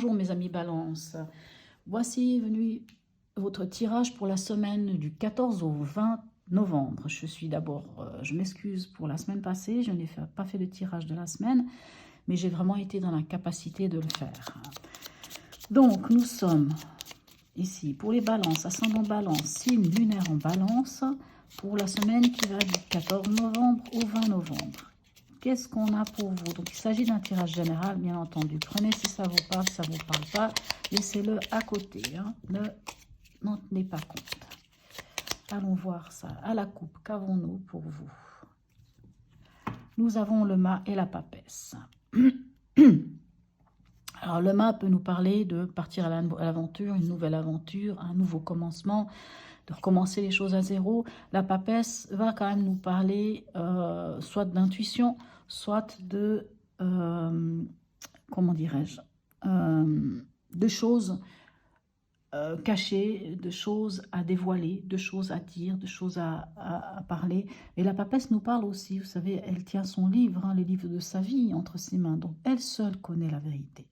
Bonjour mes amis Balance, voici venu votre tirage pour la semaine du 14 au 20 novembre. Je suis d'abord, je m'excuse pour la semaine passée, je n'ai pas fait de tirage de la semaine, mais j'ai vraiment été dans la capacité de le faire. Donc nous sommes ici pour les balances, ascendant balance, signe lunaire en balance, pour la semaine qui va du 14 novembre au 20 novembre. Qu'est-ce qu'on a pour vous? Donc, il s'agit d'un tirage général, bien entendu. Prenez si ça vous parle, si ça ne vous parle pas. Laissez-le à côté. Hein. N'en tenez pas compte. Allons voir ça. À la coupe, qu'avons-nous pour vous? Nous avons le mât et la papesse. Alors, le mât peut nous parler de partir à l'aventure, une nouvelle aventure, un nouveau commencement, de recommencer les choses à zéro. La papesse va quand même nous parler soit d'intuition, soit de, comment dirais-je, de choses cachées, de choses à dévoiler, de choses à dire, de choses à parler. Et la papesse nous parle aussi, vous savez, elle tient son livre, hein, le livre de sa vie entre ses mains. Donc, elle seule connaît la vérité.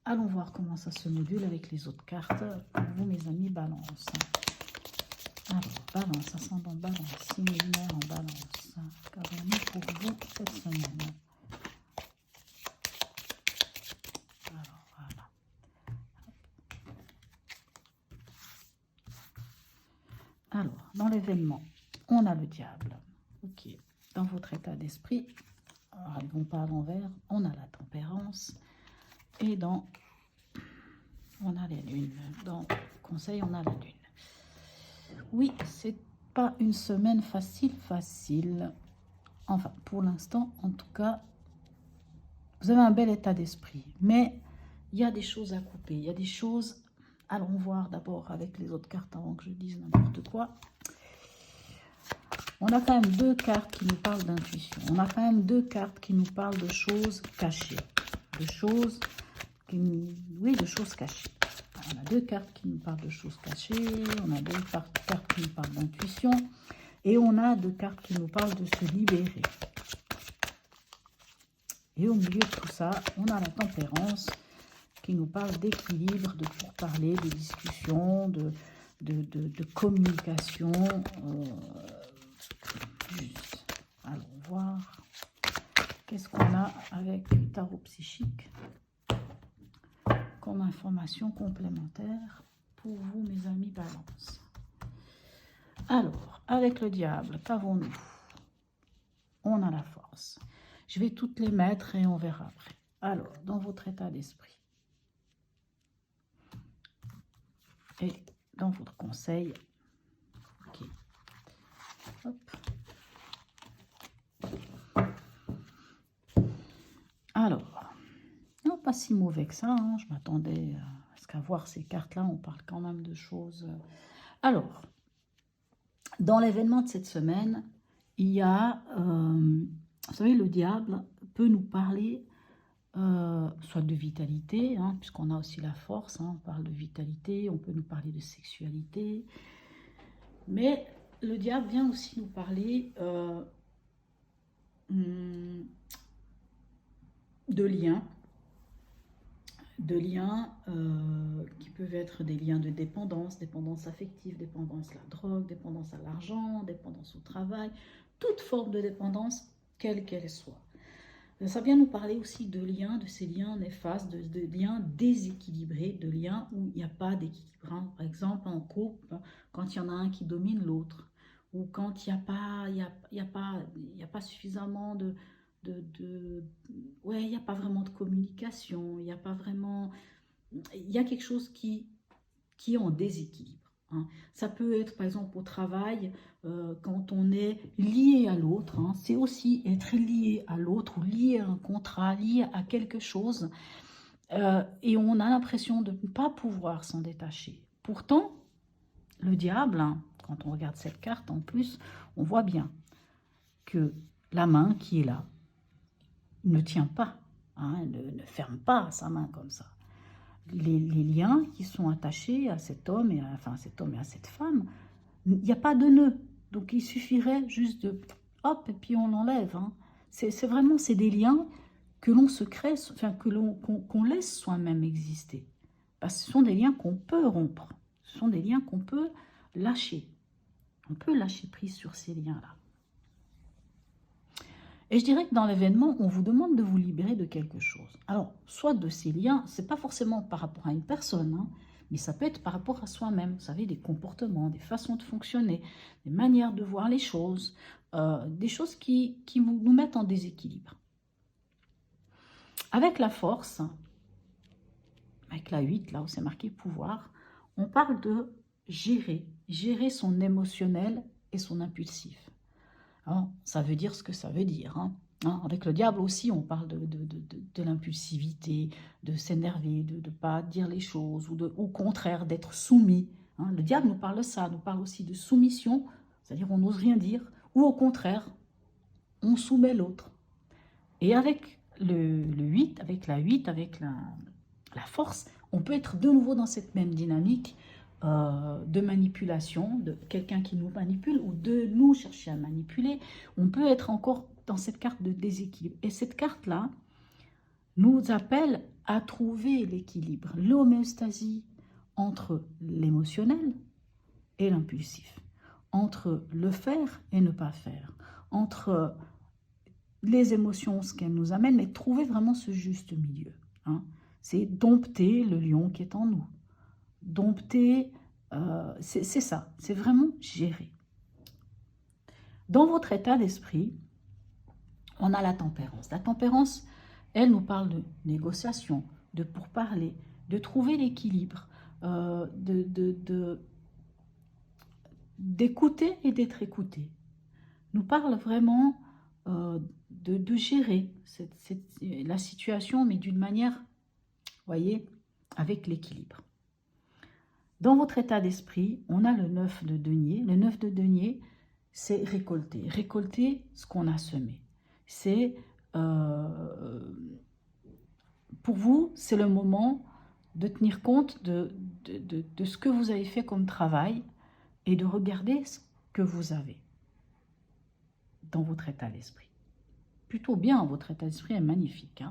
Allons voir comment ça se module avec les autres cartes pour vous, mes amis Balance. Alors, balance, ascendant balance, signe lunaire en balance. Qu'avons-nous pour vous cette semaine? Alors, voilà. Alors, dans l'événement, on a le diable. Ok. Dans votre état d'esprit, alors ils ne vont pas à l'envers, on a la tempérance. Et dans, on a les lunes. Dans conseil, on a la lune. Oui, c'est pas une semaine facile. Enfin, pour l'instant, en tout cas, vous avez un bel état d'esprit. Mais il y a des choses à couper. Il y a des choses... Allons voir d'abord avec les autres cartes avant que je dise n'importe quoi. On a quand même deux cartes qui nous parlent d'intuition. On a quand même deux cartes qui nous parlent de choses cachées. De choses cachées. On a deux cartes qui nous parlent de choses cachées, on a deux cartes qui nous parlent d'intuition, et on a deux cartes qui nous parlent de se libérer. Et au milieu de tout ça, on a la tempérance qui nous parle d'équilibre, de pourparler, de discussion, de communication. Juste. Allons voir. Qu'est-ce qu'on a avec le tarot psychique comme information complémentaire pour vous, mes amis Balance. Alors, avec le diable, qu'avons-nous? On a la force. Je vais toutes les mettre et on verra après. Alors, dans votre état d'esprit et dans votre conseil, ok. Hop. Alors, non, pas si mauvais que ça, hein. Je m'attendais à qu'à voir ces cartes-là, on parle quand même de choses. Alors, dans l'événement de cette semaine, il y a, vous savez, le diable peut nous parler soit de vitalité, hein, puisqu'on a aussi la force, hein, on parle de vitalité, on peut nous parler de sexualité, mais le diable vient aussi nous parler de liens qui peuvent être des liens de dépendance, dépendance affective, dépendance à la drogue, dépendance à l'argent, dépendance au travail, toute forme de dépendance, quelle qu'elle soit. Ça vient nous parler aussi de liens, de ces liens néfastes, de liens déséquilibrés, de liens où il n'y a pas d'équilibre. Hein. Par exemple, en couple, quand il y en a un qui domine l'autre, ou quand il n'y a pas suffisamment ouais, il n'y a pas vraiment de communication, il n'y a pas vraiment... Il y a quelque chose qui est en déséquilibre. Hein. Ça peut être, par exemple, au travail, quand on est lié à l'autre. Hein, c'est aussi être lié à l'autre, ou lié à un contrat, lié à quelque chose. Et on a l'impression de ne pas pouvoir s'en détacher. Pourtant, le diable, hein, quand on regarde cette carte, en plus, on voit bien que la main qui est là ne tient pas, hein, ne ferme pas sa main comme ça. Les liens qui sont attachés à cet homme et à cette femme, il n'y a pas de nœud. Donc il suffirait juste de hop et puis on l'enlève. Hein. C'est vraiment des liens que l'on se crée, enfin qu'on laisse soi-même exister. Parce que ce sont des liens qu'on peut rompre, ce sont des liens qu'on peut lâcher. On peut lâcher prise sur ces liens-là. Et je dirais que dans l'événement, on vous demande de vous libérer de quelque chose. Alors, soit de ces liens, ce n'est pas forcément par rapport à une personne, hein, mais ça peut être par rapport à soi-même. Vous savez, des comportements, des façons de fonctionner, des manières de voir les choses, des choses qui nous mettent en déséquilibre. Avec la force, avec la 8, là où c'est marqué pouvoir, on parle de gérer son émotionnel et son impulsif. Alors, ça veut dire ce que ça veut dire. Avec le diable aussi, on parle de l'impulsivité, de s'énerver, de ne pas dire les choses, ou au contraire d'être soumis. Le diable nous parle de ça, nous parle aussi de soumission, c'est-à-dire on n'ose rien dire, ou au contraire, on soumet l'autre. Et avec le 8, avec la 8, avec la force, on peut être de nouveau dans cette même dynamique de manipulation, de quelqu'un qui nous manipule ou de nous chercher à manipuler. On peut être encore dans cette carte de déséquilibre. Et cette carte-là nous appelle à trouver l'équilibre, l'homéostasie entre l'émotionnel et l'impulsif, entre le faire et ne pas faire, entre les émotions, ce qu'elles nous amènent, mais trouver vraiment ce juste milieu. C'est dompter le lion qui est en nous. Dompter, c'est ça, c'est vraiment gérer. Dans votre état d'esprit, on a la tempérance. La tempérance, elle nous parle de négociation, de pourparler, de trouver l'équilibre, d'écouter et d'être écouté. Nous parle vraiment de gérer la situation, mais d'une manière, voyez, avec l'équilibre. Dans votre état d'esprit, on a le 9 de denier. Le 9 de denier, c'est récolter. Récolter ce qu'on a semé. C'est, pour vous, c'est le moment de tenir compte de ce que vous avez fait comme travail et de regarder ce que vous avez dans votre état d'esprit. Plutôt bien, votre état d'esprit est magnifique.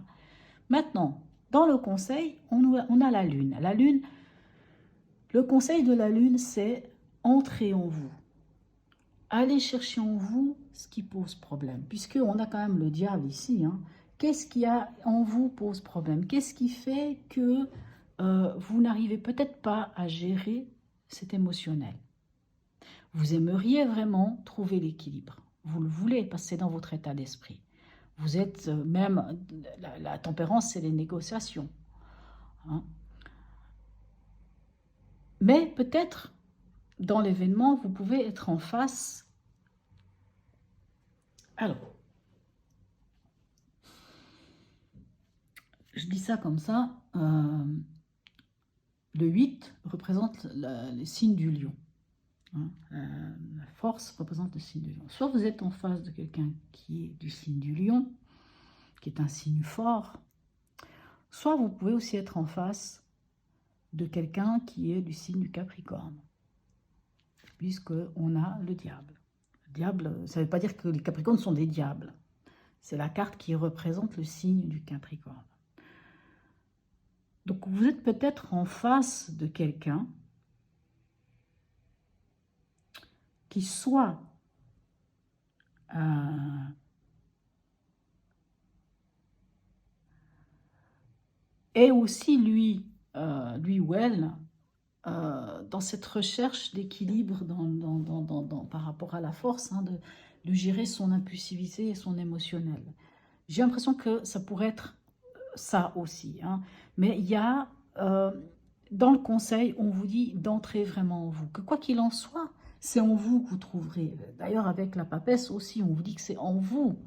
Maintenant, dans le conseil, on a la lune. La lune, le conseil de la lune, c'est entrer en vous. Allez chercher en vous ce qui pose problème. Puisqu'on a quand même le diable ici. Qu'est-ce qui a en vous pose problème? Qu'est-ce qui fait que vous n'arrivez peut-être pas à gérer cet émotionnel? Vous aimeriez vraiment trouver l'équilibre. Vous le voulez parce que c'est dans votre état d'esprit. Vous êtes même, la tempérance, c'est les négociations. Mais peut-être, dans l'événement, vous pouvez être en face. Alors, je dis ça comme ça. Le 8 représente le signe du lion. La force représente le signe du lion. Soit vous êtes en face de quelqu'un qui est du signe du lion, qui est un signe fort, soit vous pouvez aussi être en face de quelqu'un qui est du signe du Capricorne, puisqu'on a le diable. Le diable, ça ne veut pas dire que les Capricornes sont des diables. C'est la carte qui représente le signe du Capricorne. Donc vous êtes peut-être en face de quelqu'un qui soit est aussi lui ou elle dans cette recherche d'équilibre par rapport à la force, de gérer son impulsivité et son émotionnel. J'ai l'impression que ça pourrait être ça aussi. Mais il y a, dans le conseil, on vous dit d'entrer vraiment en vous. Que quoi qu'il en soit, c'est en vous que vous trouverez. D'ailleurs, avec la papesse aussi, on vous dit que c'est en vous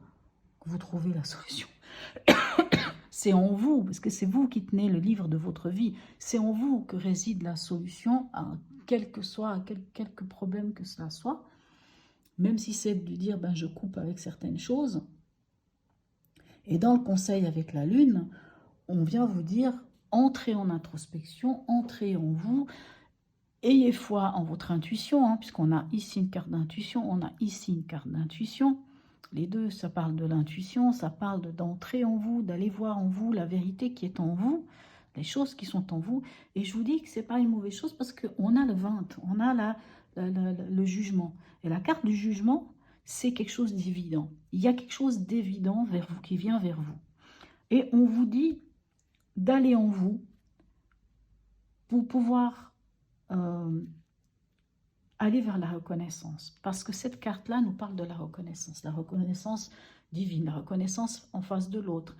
que vous trouvez la solution. C'est en vous, parce que c'est vous qui tenez le livre de votre vie. C'est en vous que réside la solution, quelque problème que cela soit. Même si c'est de dire, je coupe avec certaines choses. Et dans le conseil avec la lune, on vient vous dire, entrez en introspection, entrez en vous, ayez foi en votre intuition, puisqu'on a ici une carte d'intuition, on a ici une carte d'intuition. Les deux, ça parle de l'intuition, ça parle d'entrer en vous, d'aller voir en vous la vérité qui est en vous, les choses qui sont en vous. Et je vous dis que ce n'est pas une mauvaise chose parce qu'on a le 20, on a le jugement. Et la carte du jugement, c'est quelque chose d'évident. Il y a quelque chose d'évident vers vous, qui vient vers vous. Et on vous dit d'aller en vous pour pouvoir aller vers la reconnaissance. Parce que cette carte-là nous parle de la reconnaissance divine, la reconnaissance en face de l'autre.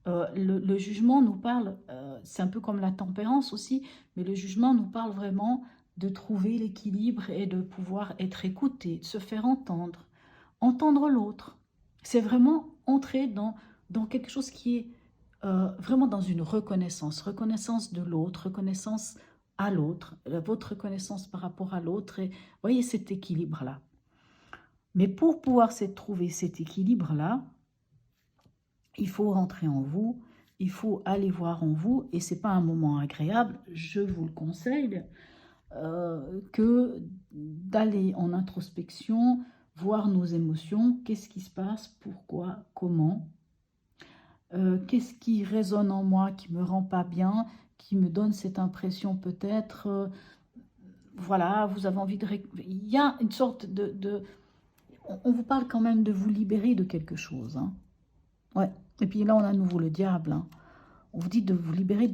Le jugement nous parle, c'est un peu comme la tempérance aussi, mais le jugement nous parle vraiment de trouver l'équilibre et de pouvoir être écouté, de se faire entendre l'autre. C'est vraiment entrer dans quelque chose qui est vraiment dans une reconnaissance de l'autre, reconnaissance à l'autre, votre reconnaissance par rapport à l'autre, et voyez cet équilibre-là. Mais pour pouvoir trouver cet équilibre-là, il faut rentrer en vous, il faut aller voir en vous, et ce n'est pas un moment agréable, je vous le conseille, que d'aller en introspection, voir nos émotions, qu'est-ce qui se passe, pourquoi, comment, qu'est-ce qui résonne en moi, qui ne me rend pas bien, qui me donne cette impression peut-être, voilà, vous avez envie de... Il y a une sorte on vous parle quand même de vous libérer de quelque chose. Hein. Ouais. Et puis là, on a à nouveau le diable. Hein. On vous dit de vous libérer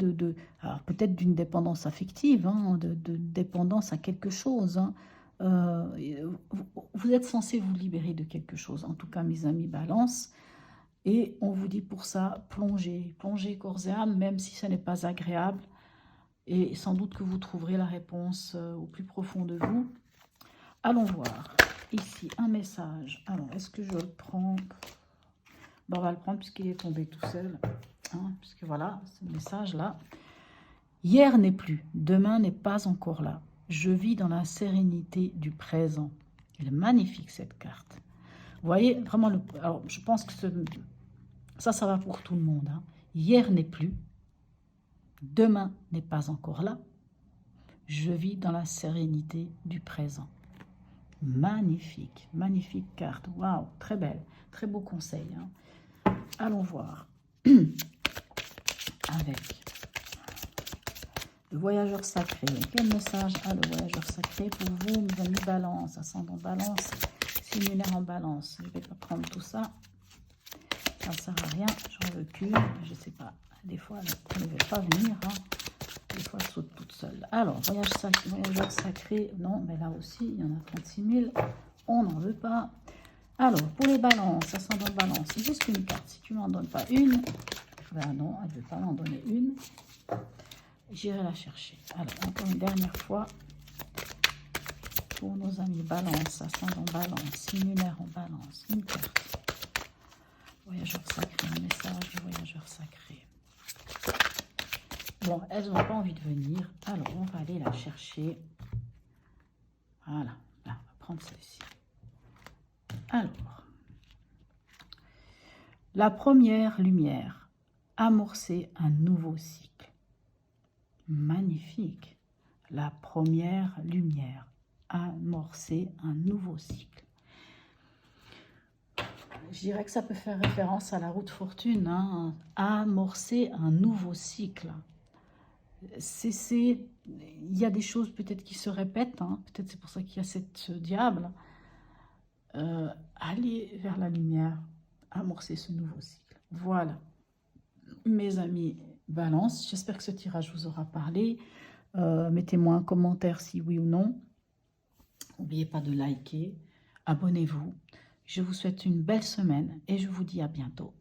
alors peut-être d'une dépendance affective, hein, de dépendance à quelque chose. Hein. Vous êtes censé vous libérer de quelque chose. En tout cas, mes amis Balance. Et on vous dit pour ça, plongez corps et âme, même si ce n'est pas agréable. Et sans doute que vous trouverez la réponse au plus profond de vous. Allons voir. Ici, un message. Alors, est-ce que je le prends? Bon, on va le prendre puisqu'il est tombé tout seul. Hein, puisque voilà, ce message-là. Hier n'est plus, demain n'est pas encore là. Je vis dans la sérénité du présent. Elle est magnifique, cette carte. Vous voyez, vraiment, alors, je pense que ça va pour tout le monde. Hein. Hier n'est plus, demain n'est pas encore là. Je vis dans la sérénité du présent. Magnifique, magnifique carte. Waouh, très belle, très beau conseil. Hein. Allons voir. Avec le voyageur sacré. Quel message a le voyageur sacré pour vous, mes amis Balance, ascendant Balance, signe lunaire en Balance. Je ne vais pas prendre tout ça. Ça ne sert à rien. J'en recule. Je ne sais pas. Des fois, elle ne veut pas venir. Hein. Des fois, elle saute toute seule. Alors, voyageur sacré. Non, mais là aussi, il y en a 36 000. On n'en veut pas. Alors, pour les balances, ascendant balance, c'est juste une carte. Si tu ne m'en donnes pas une, ben non, elle ne veut pas m'en donner une. J'irai la chercher. Alors, encore une dernière fois, pour nos amis balance, ascendant balance, signe lunaire en balance, une carte. Voyageur sacré, un message du voyageur sacré. Bon, elles n'ont pas envie de venir, alors on va aller la chercher. Voilà, là, on va prendre celle-ci. Alors, la première lumière, amorcer un nouveau cycle. Magnifique. La première lumière, amorcer un nouveau cycle. Je dirais que ça peut faire référence à la roue de fortune, hein. Amorcer un nouveau cycle. Il y a des choses peut-être qui se répètent, hein. Peut-être c'est pour ça qu'il y a ce diable. Aller vers la lumière, amorcer ce nouveau cycle. Voilà, mes amis Balance, j'espère que ce tirage vous aura parlé. Mettez-moi un commentaire si oui ou non. N'oubliez pas de liker, abonnez-vous. Je vous souhaite une belle semaine et je vous dis à bientôt.